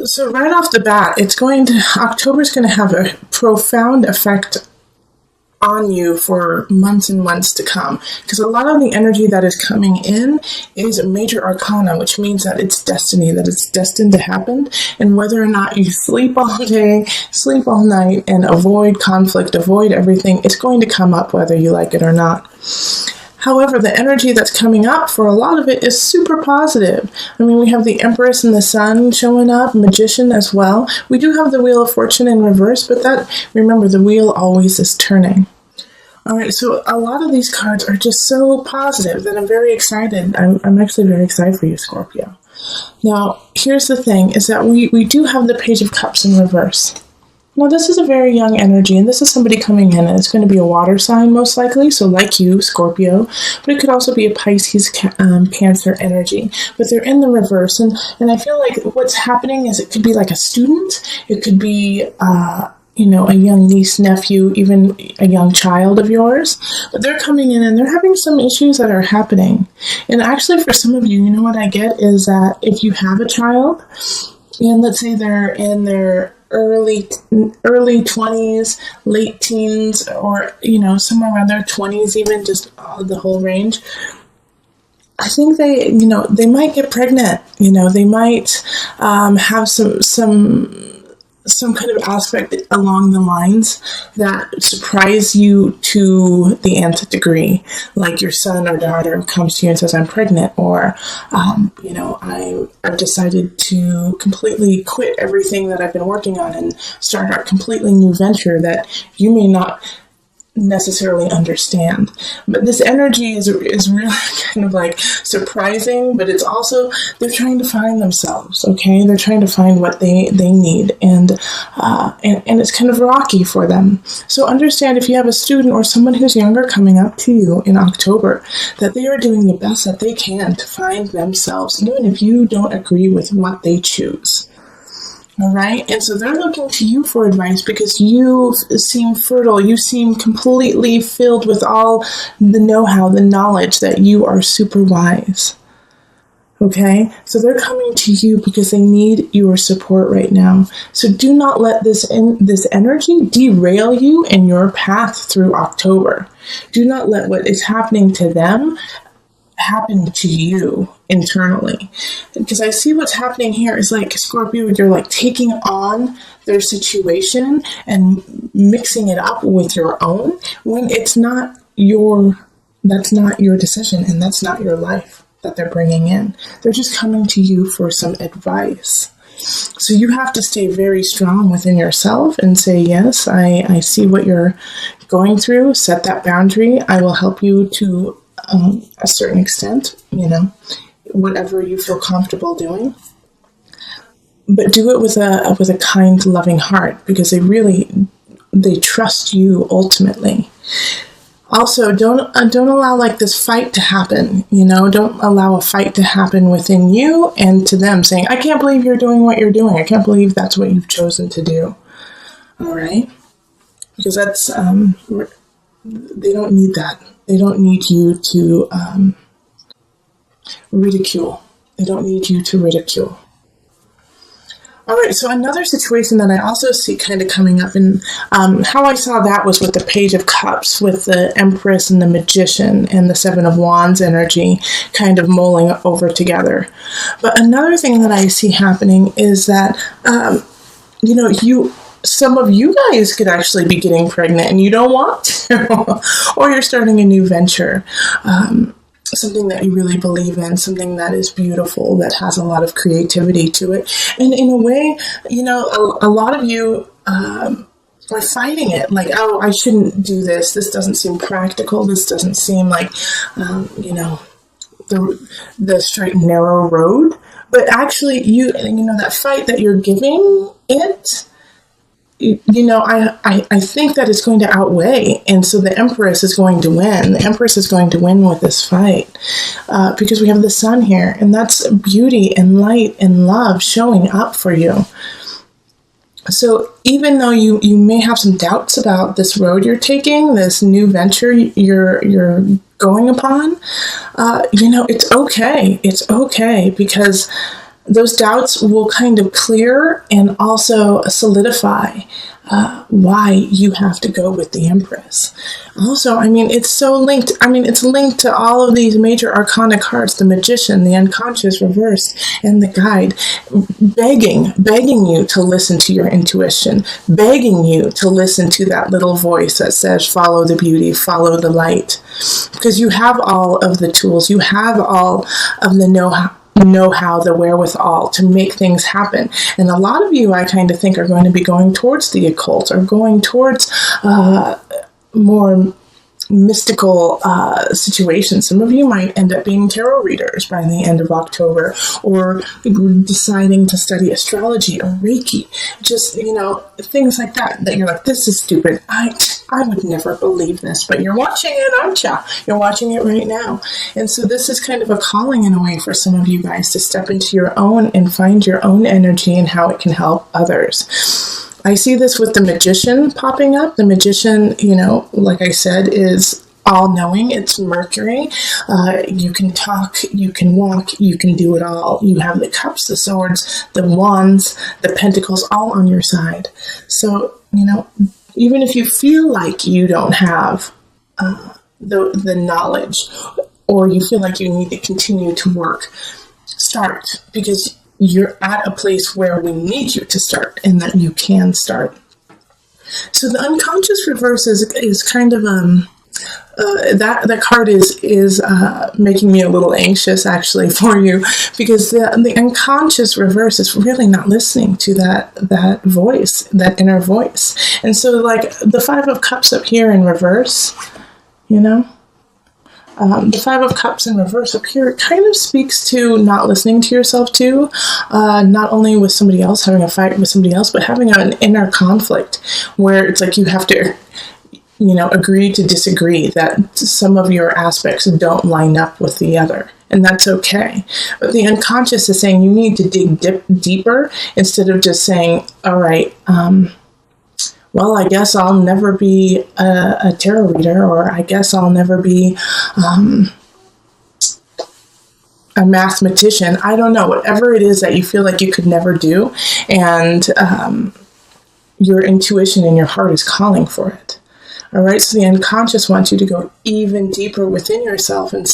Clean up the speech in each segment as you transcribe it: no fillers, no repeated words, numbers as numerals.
So right off the bat, October's going to have a profound effect on you for months and months to come, because a lot of the energy that is coming in is a major arcana, which means that it's destiny, that it's destined to happen. And whether or not you sleep all day, sleep all night, and avoid conflict, avoid everything, it's going to come up whether you like it or not. However, the energy that's coming up for a lot of it is super positive. I mean, we have the Empress and the Sun showing up, Magician as well. We do have the Wheel of Fortune in reverse, but remember, the wheel always is turning. All right, so a lot of these cards are just so positive that I'm very excited. I'm actually very excited for you, Scorpio. Now, here's the thing, is that we do have the Page of Cups in reverse. Now, this is a very young energy, and this is somebody coming in, and it's going to be a water sign, most likely, so like you, Scorpio, but it could also be a Pisces, Cancer energy, but they're in the reverse, and I feel like what's happening is it could be like a student, it could be, a young niece, nephew, even a young child of yours, but they're coming in and they're having some issues that are happening. And actually, for some of you, you know what I get is that if you have a child, and let's say they're in their early 20s, late teens, or, somewhere around their 20s, even just the whole range, I think they might get pregnant, they might have some kind of aspect along the lines that surprise you to the nth degree, like your son or daughter comes to you and says, I'm pregnant, or, I've decided to completely quit everything that I've been working on and start a completely new venture that you may not necessarily understand. But this energy is really kind of like surprising, but it's also, they're trying to find themselves, okay? They're trying to find what they need, and it's kind of rocky for them. So understand, if you have a student or someone who's younger coming up to you in October, that they are doing the best that they can to find themselves, even if you don't agree with what they choose. All right. And so they're looking to you for advice because you seem fertile. You seem completely filled with all the know-how, the knowledge that you are super wise. Okay. So they're coming to you because they need your support right now. So do not let this energy derail you in your path through October. Do not let what is happening to them happen to you internally, because I see what's happening here is like, Scorpio, you're like taking on their situation and mixing it up with your own, when that's not your decision, and that's not your life that they're bringing in. They're just coming to you for some advice. So you have to stay very strong within yourself and say, yes, I see what you're going through. Set that boundary. I will help you to a certain extent, whatever you feel comfortable doing, but do it with a kind, loving heart, because they trust you ultimately. Also, don't allow like this fight to happen. Don't allow a fight to happen within you and to them, saying, I can't believe you're doing what you're doing. I can't believe that's what you've chosen to do. All right, because that's they don't need that. They don't need you to ridicule. They don't need you to ridicule. All right, so another situation that I also see kind of coming up, and how I saw that was with the Page of Cups, with the Empress and the Magician and the Seven of Wands energy kind of mulling over together. But another thing that I see happening is that, some of you guys could actually be getting pregnant and you don't want to, or you're starting a new venture, something that you really believe in, something that is beautiful, that has a lot of creativity to it. And in a way, a lot of you are fighting it, like, oh, I shouldn't do this. This doesn't seem practical. This doesn't seem like, the straight and narrow road. But actually, that fight that you're giving it, I think that it's going to outweigh. And so the Empress is going to win. The Empress is going to win with this fight because we have the Sun here. And that's beauty and light and love showing up for you. So even though you may have some doubts about this road you're taking, this new venture you're going upon, it's okay. It's okay, because those doubts will kind of clear and also solidify why you have to go with the Empress. Also, it's so linked. It's linked to all of these major arcana cards: the Magician, the Unconscious Reversed, and the Guide, begging you to listen to your intuition, begging you to listen to that little voice that says, follow the beauty, follow the light. Because you have all of the tools, you have all of the know-how, the wherewithal to make things happen. And a lot of you, I kind of think, are going to be going towards the occult, or going towards more mystical situations. Some of you might end up being tarot readers by the end of October, or deciding to study astrology or Reiki. Just, things like that you're like, this is stupid. I would never believe this, but you're watching it, aren't you? You're watching it right now. And so this is kind of a calling in a way for some of you guys to step into your own and find your own energy and how it can help others. I see this with the Magician popping up. The Magician, like I said, is all-knowing. It's Mercury. You can talk, you can walk, you can do it all. You have the cups, the swords, the wands, the pentacles, all on your side. So, even if you feel like you don't have the knowledge, or you feel like you need to continue to work, start, because you're at a place where we need you to start, and that you can start. So the Unconscious Reverse is kind of that card is making me a little anxious, actually, for you, because the Unconscious Reverse is really not listening to that voice, that inner voice. And so, like, the Five of Cups up here in reverse, the Five of Cups in reverse up here kind of speaks to not listening to yourself too, not only with somebody else, having a fight with somebody else, but having an inner conflict where it's like you have to, agree to disagree, that some of your aspects don't line up with the other. And that's okay. But the unconscious is saying you need to dig deeper, instead of just saying, all right, well, I guess I'll never be a tarot reader, or I guess I'll never be a mathematician. I don't know, whatever it is that you feel like you could never do, and your intuition and your heart is calling for it. All right, so the unconscious wants you to go even deeper within yourself and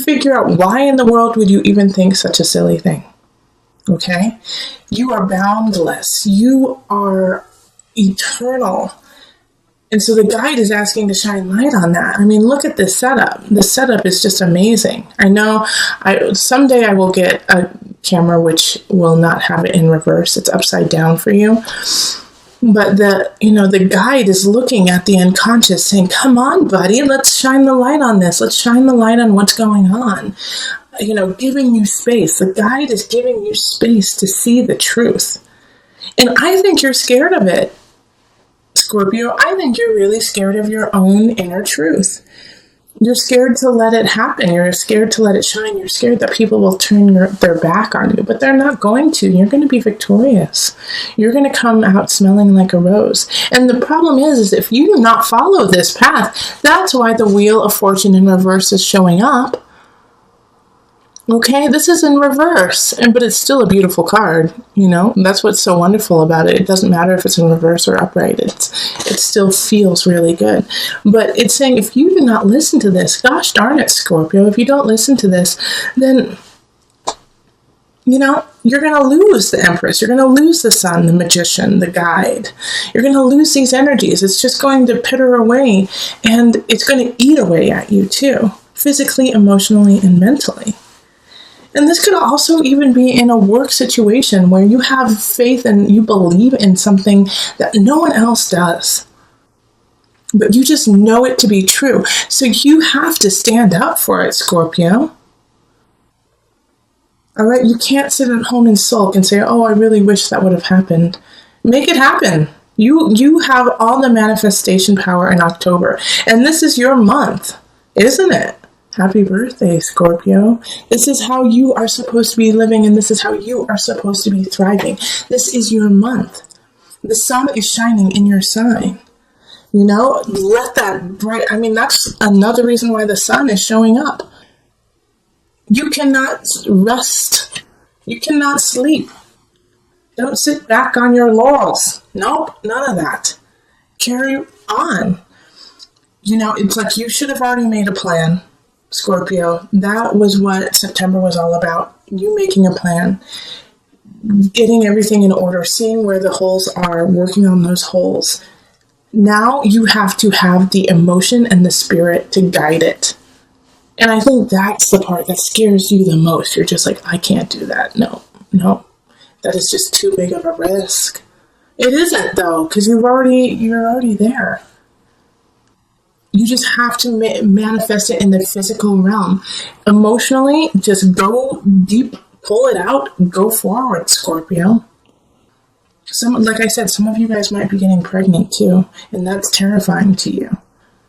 figure out, why in the world would you even think such a silly thing? Okay? You are boundless. You are eternal. And so the guide is asking to shine light on that. Look at this setup. The setup is just amazing. I know someday I will get a camera which will not have it in reverse. It's upside down for you. But the guide is looking at the unconscious saying, come on, buddy, let's shine the light on this. Let's shine the light on what's going on. Giving you space. The guide is giving you space to see the truth. And I think you're scared of it, Scorpio. I think you're really scared of your own inner truth. You're scared to let it happen. You're scared to let it shine. You're scared that people will turn their back on you, but they're not going to. You're going to be victorious. You're going to come out smelling like a rose. And the problem is if you do not follow this path, that's why the Wheel of Fortune in reverse is showing up. Okay, this is in reverse, but it's still a beautiful card, That's what's so wonderful about it. It doesn't matter if it's in reverse or upright. It still feels really good. But it's saying, if you do not listen to this, gosh darn it, Scorpio, if you don't listen to this, then, you're going to lose the Empress. You're going to lose the Sun, the Magician, the Guide. You're going to lose these energies. It's just going to pitter away, and it's going to eat away at you too, physically, emotionally, and mentally. And this could also even be in a work situation where you have faith and you believe in something that no one else does. But you just know it to be true. So you have to stand up for it, Scorpio. All right? You can't sit at home and sulk and say, oh, I really wish that would have happened. Make it happen. You have all the manifestation power in October. And this is your month, isn't it? Happy birthday, Scorpio. This is how you are supposed to be living, and this is how you are supposed to be thriving. This is your month. The sun is shining in your sign. Let that bright, that's another reason why the sun is showing up. You cannot rest You cannot sleep. Don't sit back on your laurels. Nope, none of that. Carry on. It's like you should have already made a plan, Scorpio. That was what September was all about. You making a plan, getting everything in order, seeing where the holes are, working on those holes. Now you have to have the emotion and the spirit to guide it. And I think that's the part that scares you the most. You're just like, I can't do that. No, that is just too big of a risk. It isn't though, because you're already there. You just have to manifest it in the physical realm. Emotionally, just go deep, pull it out, go forward, Scorpio. Like I said, some of you guys might be getting pregnant too, and that's terrifying to you.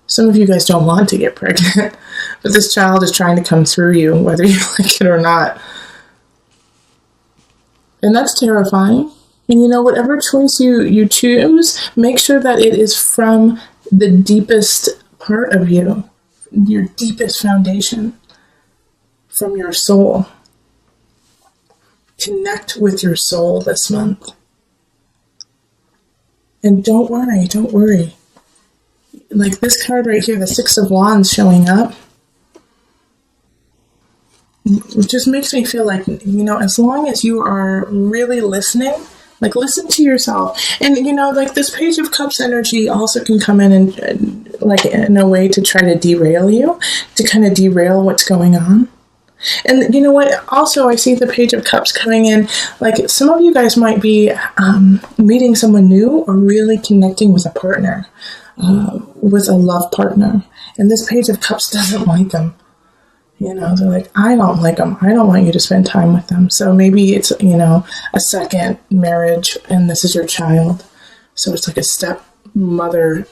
Some of you guys don't want to get pregnant, but this child is trying to come through you, whether you like it or not. And that's terrifying. And whatever choice you choose, make sure that it is from the deepest part of you, your deepest foundation, from your soul. Connect with your soul this month. And don't worry. Like this card right here, the Six of Wands showing up, it just makes me feel like, as long as you are really listening, like listen to yourself. And, like this Page of Cups energy also can come in and like in a way to try to derail you, to kind of derail what's going on. And you know what? Also, I see the Page of Cups coming in. Like some of you guys might be meeting someone new or really connecting with a partner, with a love partner. And this Page of Cups doesn't like them. They're like, I don't like them. I don't want you to spend time with them. So maybe it's, a second marriage and this is your child. So it's like a stepmother,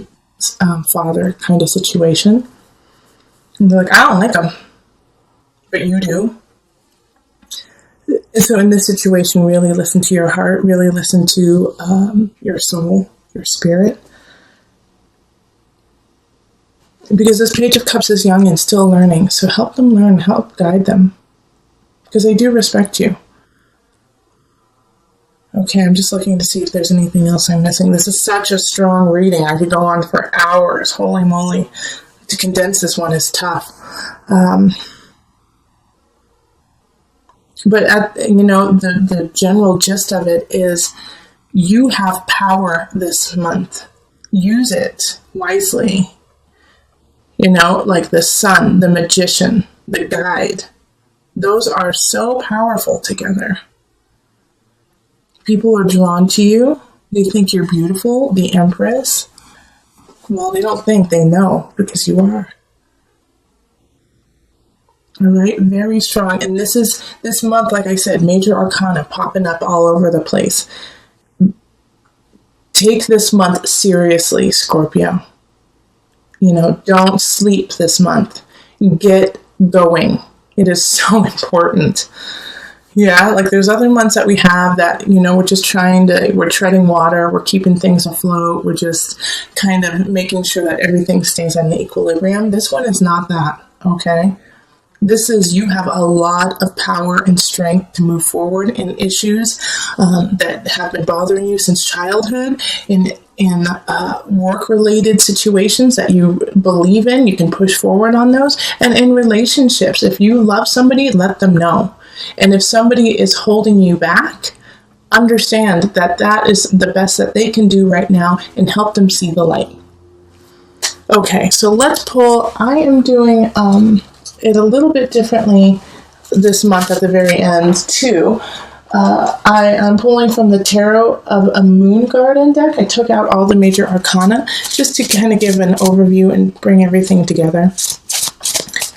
father kind of situation. And they're like, I don't like them. But you do. So in this situation, really listen to your heart, really listen to your soul, your spirit. Because this Page of Cups is young and still learning. So help them learn, help guide them. Because they do respect you. Okay, I'm just looking to see if there's anything else I'm missing. This is such a strong reading. I could go on for hours. Holy moly. To condense this one is tough. But the general gist of it is you have power this month. Use it wisely. Like the sun, the magician, the guide. Those are so powerful together. People are drawn to you. They think you're beautiful, the Empress. Well, they don't think, they know, because you are. All right, very strong. And this month, like I said, major arcana popping up all over the place. Take this month seriously, Scorpio. Don't sleep this month. Get going. It is so important. Yeah, like there's other months that we have that, we're just we're treading water, we're keeping things afloat, we're just kind of making sure that everything stays in the equilibrium. This one is not that, okay? This is, you have a lot of power and strength to move forward in issues that have been bothering you since childhood, in work-related situations that you believe in. You can push forward on those. And in relationships, if you love somebody, let them know. And if somebody is holding you back, understand that that is the best that they can do right now and help them see the light. Okay, so let's pull. I am doing it a little bit differently this month at the very end too. I am pulling from the Tarot of a Moon Garden deck. I took out all the major arcana just to kind of give an overview and bring everything together.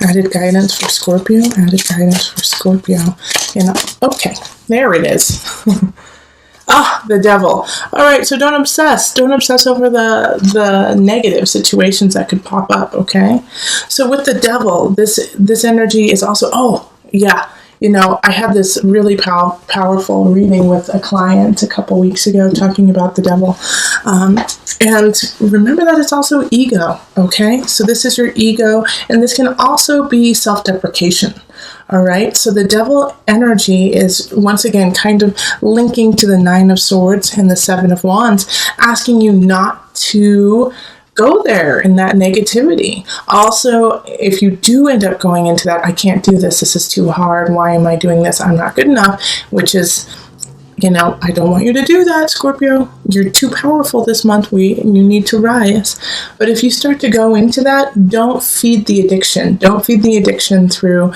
Added guidance for Scorpio. Added guidance for Scorpio. Okay, there it is. The devil. All right, so don't obsess. Don't obsess over the negative situations that could pop up, okay? So with the devil, this energy is also, I had this really powerful reading with a client a couple weeks ago talking about the devil. And remember that it's also ego, okay? So this is your ego, and this can also be self-deprecation, All right, so the devil energy is once again kind of linking to the Nine of Swords and the Seven of Wands, asking you not to go there in that negativity. Also, if you do end up going into that, I can't do this, this is too hard, why am I doing this, I'm not good enough, which is, you know, I don't want you to do that, Scorpio. You're too powerful this month. You need to rise. But if you start to go into that, don't feed the addiction. Don't feed the addiction through,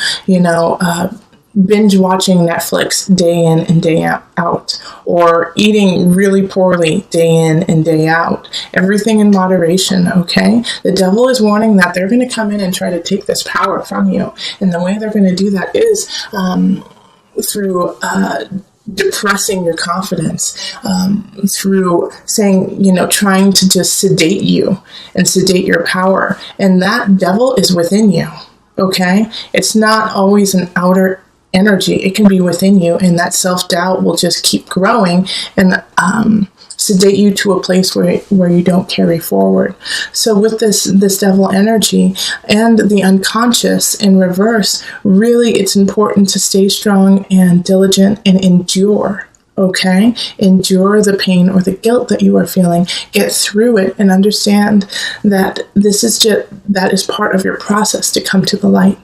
binge watching Netflix day in and day out, or eating really poorly day in and day out. Everything in moderation, okay? The devil is warning that they're going to come in and try to take this power from you. And the way they're going to do that is through depressing your confidence, through saying, trying to just sedate you and sedate your power. And that devil is within you, okay? It's not always an outer energy. It can be within you, and that self-doubt will just keep growing and sedate you to a place where you don't carry forward. So with this devil energy and the unconscious in reverse, really it's important to stay strong and diligent and endure. Okay? Endure the pain or the guilt that you are feeling. Get through it and understand that that is part of your process to come to the light.